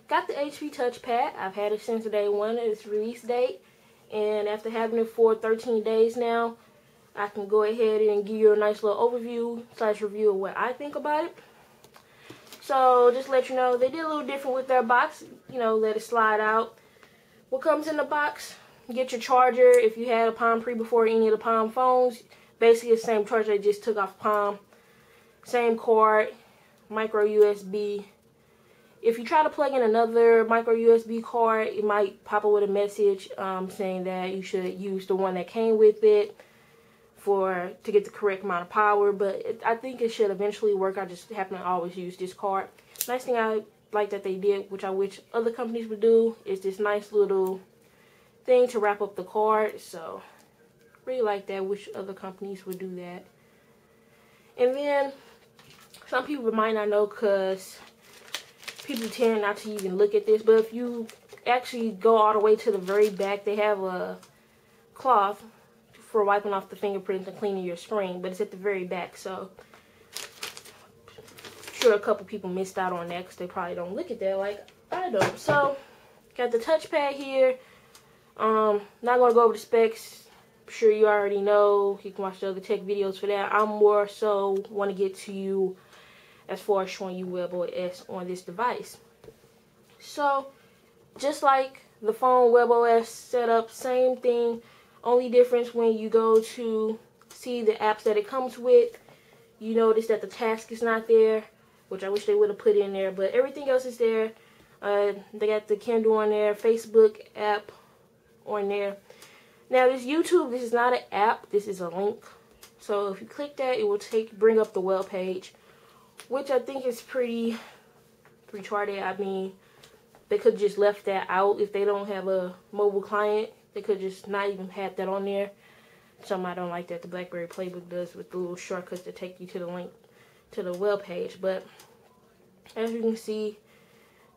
got the HP Touchpad. I've had it since day one of its release date. And after having it for 13 days now, I can go ahead and give you a nice little overview / review of what I think about it. So just let you know, they did a little different with their box. You know, let it slide out. What comes in the box? Get your charger. If you had a Palm Pre before any of the Palm phones, basically the same charger they just took off Palm. Same cord, micro USB. If you try to plug in another micro USB card, it might pop up with a message saying that you should use the one that came with it to get the correct amount of power. But I think it should eventually work. I just happen to always use this card. Nice thing I like that they did, which I wish other companies would do, is this nice little thing to wrap up the card. So really like that. Wish other companies would do that. And then some people might not know because people tend not to even look at this, but if you actually go all the way to the very back, they have a cloth for wiping off the fingerprints and cleaning your screen, but it's at the very back. So I'm sure a couple people missed out on that because they probably don't look at that like I don't. So got the touchpad here. Not gonna go over the specs. I'm sure you already know. You can watch the other tech videos for that. I'm more so want to get to you as far as showing you WebOS on this device. So just like the phone WebOS setup, same thing. Only difference when you go to see the apps that it comes with, you notice that the task is not there, which I wish they would have put in there, but everything else is there. They got the Kindle on there, Facebook app on there. Now this YouTube, this is not an app, this is a link. So if you click that, it will bring up the web page, which I think is pretty retarded. I mean, they could just left that out. If they don't have a mobile client, they could just not even have that on there. Something I don't like that the BlackBerry Playbook does with the little shortcuts to take you to the link to the web page. But as you can see,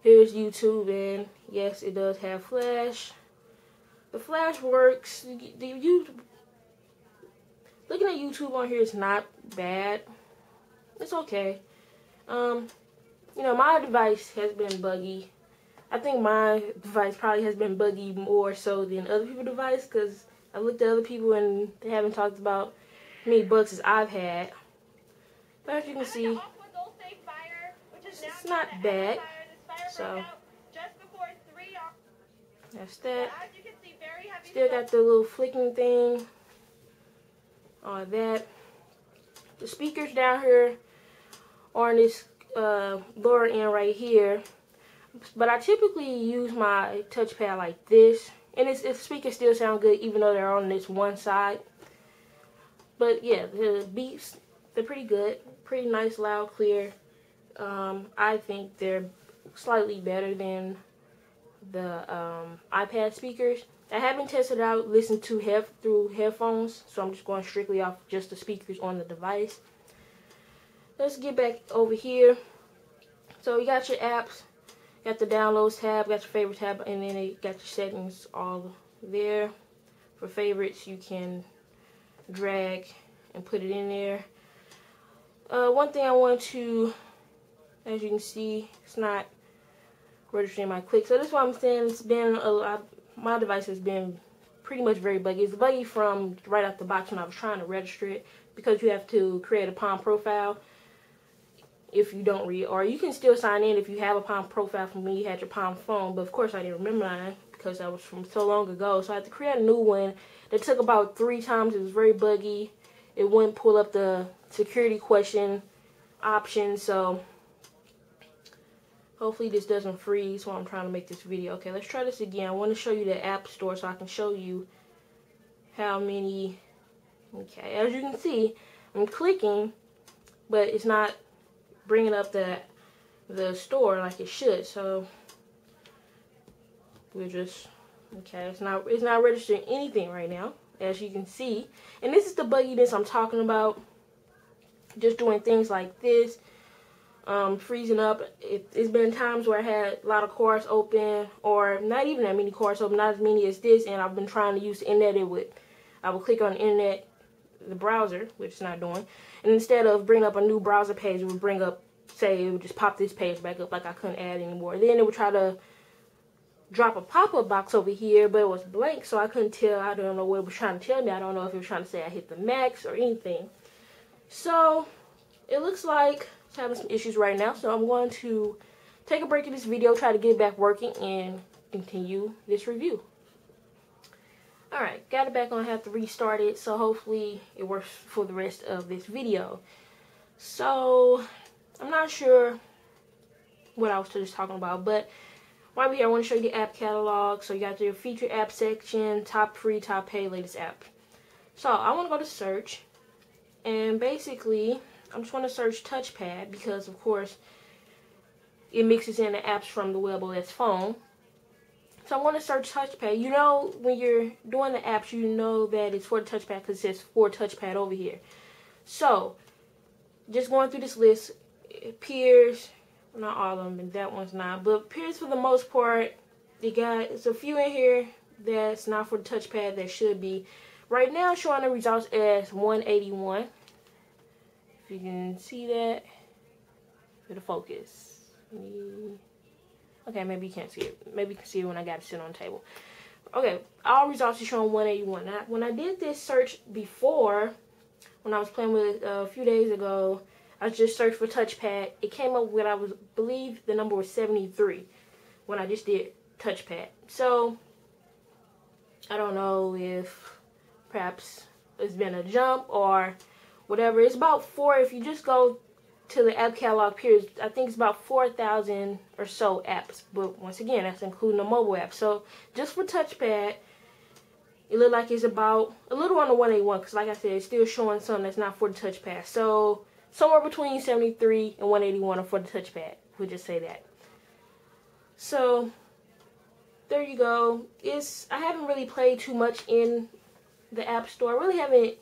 here's YouTube, and yes, it does have Flash. The Flash works. Looking at YouTube on here is not bad. It's okay. You know, my device has been buggy. I think my device probably has been buggy more so than other people's device, because I looked at other people and they haven't talked about how many bugs as I've had. But as you can see, it's not bad. So that's that. Still got the little flicking thing. All that. The speakers down here are on this lower end right here. But I typically use my touchpad like this. And the speakers still sound good even though they're on this one side. But yeah, the beats, they're pretty good. Pretty nice, loud, clear. I think they're slightly better than the iPad speakers. I haven't tested out, listened to through headphones, so I'm just going strictly off just the speakers on the device. Let's get back over here. So you got your apps, got the downloads tab, got your favorite tab, and then you got your settings all there. For favorites, you can drag and put it in there. One thing I want to, as you can see, it's not registering my click. So this is what I'm saying. It's been a lot. My device has been pretty much very buggy. It's buggy from right out the box when I was trying to register it, because you have to create a Palm profile if you don't or you can still sign in if you have a Palm profile from when you had your Palm phone, but of course I didn't remember mine because that was from so long ago, so I had to create a new one. That took about 3 times. It was very buggy. It wouldn't pull up the security question option, so hopefully this doesn't freeze while I'm trying to make this video. Okay, let's try this again. I want to show you the App Store so I can show you how many. Okay, as you can see, I'm clicking, but it's not bringing up the store like it should. So we're just, okay, it's not registering anything right now, as you can see. And this is the bugginess I'm talking about. Just doing things like this. Freezing up. It's been times where I had a lot of cards open, or not even that many cards open, not as many as this, and I've been trying to use the internet. I would click on the internet, the browser, which it's not doing, and instead of bring up a new browser page, it would bring up say it would just pop this page back up like I couldn't add anymore. Then it would try to drop a pop-up box over here, but it was blank, so I couldn't tell. I don't know what it was trying to tell me. I don't know if it was trying to say I hit the max or anything. So it looks like it's having some issues right now, so I'm going to take a break in this video, try to get back working, and continue this review. Alright, got it back on, have to restart it, so hopefully it works for the rest of this video. So, I'm not sure what I was just talking about, but while we're here, I want to show you the app catalog. So you got your featured app section, top free, top paid, latest app. So I want to go to search, and basically I'm just going to search Touchpad because of course it mixes in the apps from the WebOS phone. So I want to search Touchpad. You know, when you're doing the apps, you know that it's for the Touchpad because it says for Touchpad over here. So just going through this list, it appears, not all of them, and that one's not, but appears for the most part, it's a few in here that's not for the touchpad that should be. Right now, showing the results as 181. If you can see that, for the focus. Okay, maybe you can't see it. Maybe you can see it when I got it sitting on the table. Okay, all results are showing 181. Now, when I did this search before, when I was playing with it a few days ago, I just searched for touchpad. It came up with, believe the number was 73 when I just did touchpad. So I don't know if perhaps it's been a jump or whatever. It's about 4. If you just go to the app catalog period, I think it's about 4,000 or so apps. But once again, that's including the mobile app. So just for touchpad, it looked like it's about a little on the 181 because, like I said, it's still showing something that's not for the touchpad. So somewhere between 73 and 181 are for the touchpad. We'll just say that. So there you go. I haven't really played too much in the App Store. I really haven't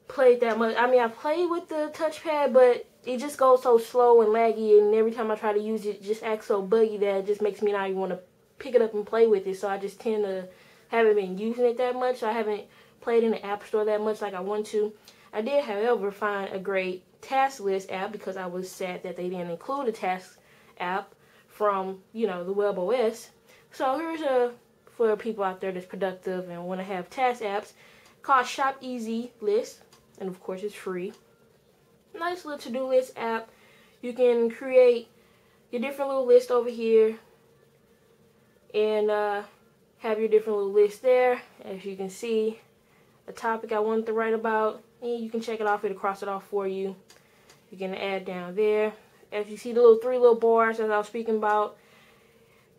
played that much. I mean, I've played with the touchpad, but it just goes so slow and laggy, and every time I try to use it, it just acts so buggy that it just makes me not even want to pick it up and play with it. So I just tend to haven't been using it that much. So I haven't played in the App Store that much like I want to. I did, however, find a great task list app because I was sad that they didn't include a task app from, you know, the WebOS. So here's for people out there that's productive and want to have task apps, called Shop Easy List, and of course it's free. Nice little to-do list app. You can create your different little list over here and have your different little list there. As you can see, a topic I wanted to write about, and you can check it off. It'll cross it off for you. You can add down there. As you see the 3 little bars as I was speaking about,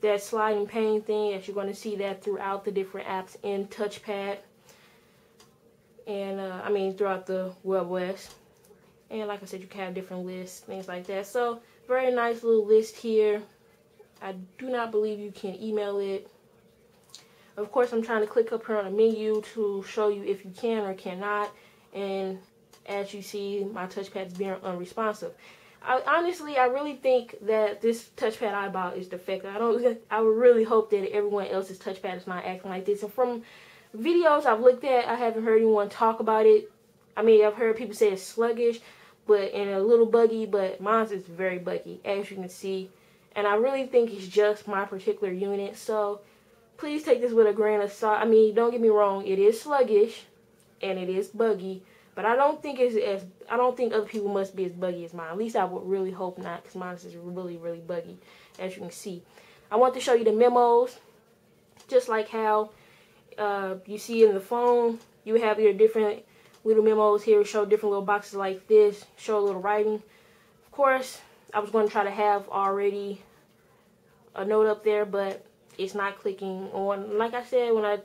that sliding pane thing, as you're going to see that throughout the different apps in Touchpad. And I mean throughout the WebOS. And like I said, you can have different lists, things like that. So very nice little list here. I do not believe you can email it. Of course, I'm trying to click up here on the menu to show you if you can or cannot. And as you see, my touchpad is being unresponsive. Honestly, I really think that this touchpad I bought is defective. I would really hope that everyone else's touchpad is not acting like this. And from videos I've looked at, I haven't heard anyone talk about it. I mean, I've heard people say it's sluggish, but and a little buggy, but mine is very buggy, as you can see. And I really think it's just my particular unit. So please take this with a grain of salt. I mean, don't get me wrong, it is sluggish and it is buggy. But I don't think other people must be as buggy as mine. At least I would really hope not, because mine is really, really buggy, as you can see. I want to show you the memos, just like how you see in the phone. You have your different little memos here, show different little boxes like this, show a little writing. Of course, I was going to try to have already a note up there, but it's not clicking on. Like I said, when I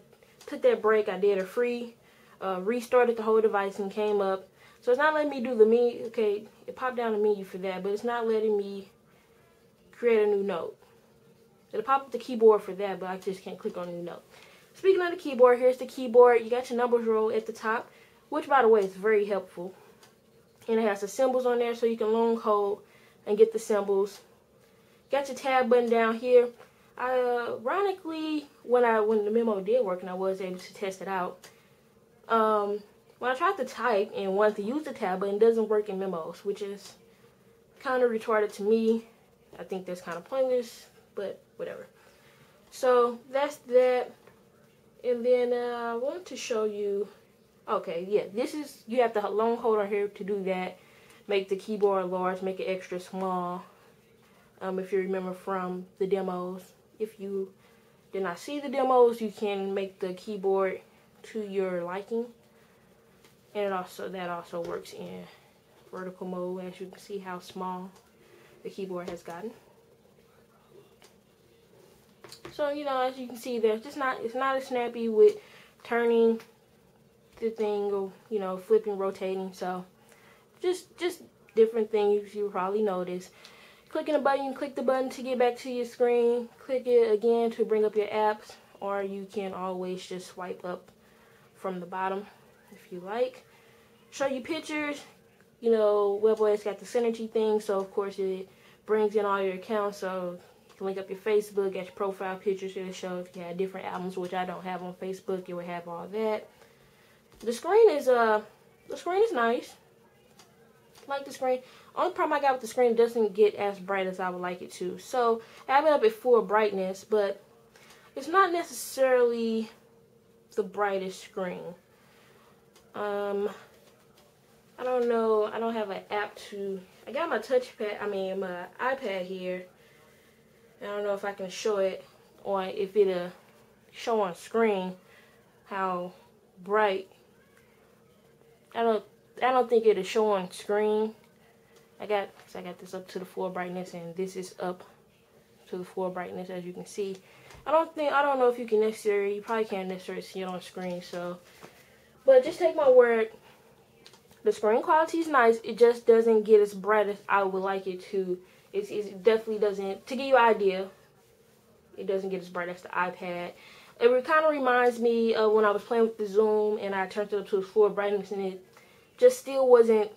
took that break, I did a free restarted the whole device and came up. So it's not letting me do the menu. Okay, it popped down the menu for that, but it's not letting me create a new note. It'll pop up the keyboard for that, but I just can't click on a new note. Speaking of the keyboard, here's the keyboard. You got your numbers row at the top, which, by the way, is very helpful. And it has the symbols on there, so you can long hold and get the symbols. Got your tab button down here. Ironically, when the memo did work and I was able to test it out, when I tried to type and wanted to use the tab button, it doesn't work in memos, which is kind of retarded to me. I think that's kind of pointless, but whatever. So that's that. And then I want to show you, okay, yeah, this is, you have the long holder here to do that. Make the keyboard large, make it extra small. If you remember from the demos. If you did not see the demos, you can make the keyboard to your liking. And that also works in vertical mode, as you can see how small the keyboard has gotten. So, you know, as you can see, it's not as snappy with turning the thing, or, you know, flipping, rotating. So just different things you probably notice. Clicking a button, you click the button to get back to your screen. Click it again to bring up your apps, or you can always just swipe up from the bottom if you like. Show you pictures. You know, WebOS got the synergy thing, so of course it brings in all your accounts. So you can link up your Facebook, get your profile pictures here to show if you had different albums, which I don't have on Facebook. It would have all that. The screen is nice. I like the screen. Only problem I got with the screen, it doesn't get as bright as I would like it to. So I have it up at full brightness, but it's not necessarily the brightest screen. I don't know. I don't have an app to. I got my touchpad. My iPad here. I don't know if I can show it, or if it'll show on screen how bright. I don't think it'll show on screen. I got this up to the full brightness, and this is up to the full brightness, as you can see. I don't know if you probably can't necessarily see it on screen. So, but just take my word. The screen quality is nice. It just doesn't get as bright as I would like it to. It definitely doesn't. To give you an idea, it doesn't get as bright as the iPad. It kind of reminds me of when I was playing with the Zoom and I turned it up to its full brightness, and it just still wasn't.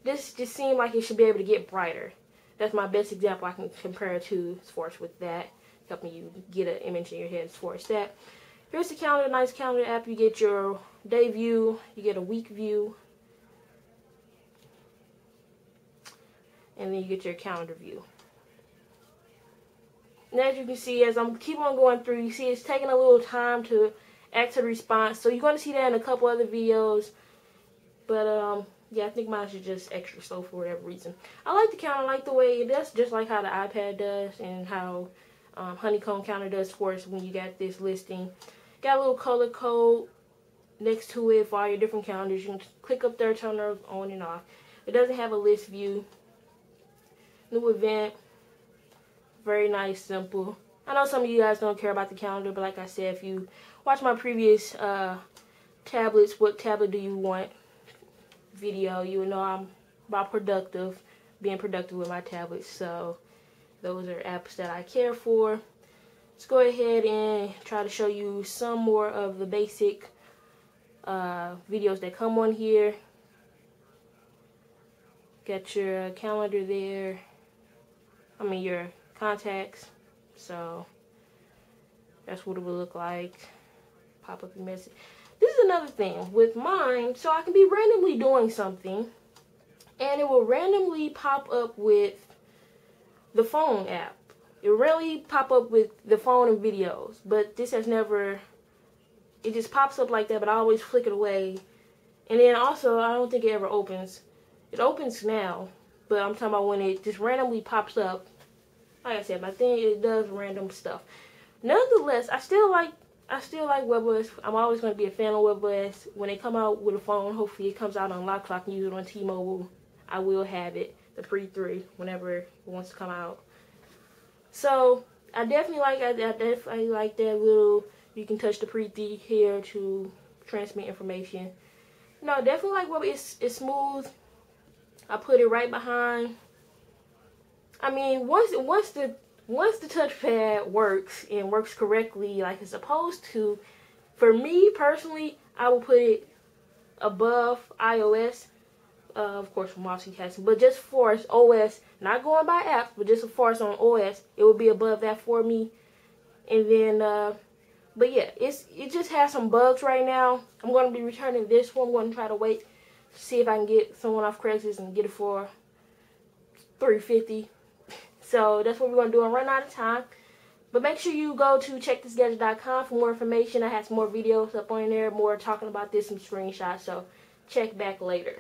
This just seemed like it should be able to get brighter. That's my best example I can compare it to as far as with that, helping you get an image in your head as far as that. Here's the calendar, nice calendar app. You get your day view, you get a week view, and then you get your calendar view. And as you can see, as I'm keep on going through, you see it's taking a little time to act to the response. So you're going to see that in a couple other videos. But yeah, I think mine is just extra slow for whatever reason. I like the counter, I like the way it does, just like how the iPad does and how Honeycomb counter does for us when you got this listing. Got a little color code next to it for all your different calendars. You can click up there, turn it on and off. It doesn't have a list view. New event. Very nice, simple. I know some of you guys don't care about the calendar, but like I said, if you watch my previous tablets, what tablet do you want video, you know I'm about being productive with my tablets. So those are apps that I care for. Let's go ahead and try to show you some more of the basic videos that come on here. Got your calendar there. Your contacts. So that's what it would look like. Pop up your message. This is another thing with mine. So I can be randomly doing something, and it will randomly pop up with the phone app. It really pop up with the phone and videos. But this has never. It just pops up like that, but I always flick it away. And then also, I don't think it ever opens. It opens now, but I'm talking about when it just randomly pops up. Like I said, my thing, it does random stuff. Nonetheless, I still like WebOS. I'm always going to be a fan of WebOS. When they come out with a phone, hopefully it comes out on lock, so I can use it on T-Mobile. I will have it, the Pre-3, whenever it wants to come out. So I definitely like that. I definitely like that little. You can touch the Pre-3 here to transmit information. No, definitely like WebOS. It's smooth. I put it right behind. Once the touchpad works and works correctly like it's supposed to, for me personally, I will put it above iOS. Of course, for multitasking, but just for OS, not going by apps, but just as far as on OS, it will be above that for me. And then, but yeah, it just has some bugs right now. I'm going to be returning this one. I'm going to try to wait, see if I can get someone off Craigslist and get it for $350. So that's what we're going to do and run out of time. But make sure you go to checkthisgadget.com for more information. I have some more videos up on there, more talking about this, some screenshots. So check back later.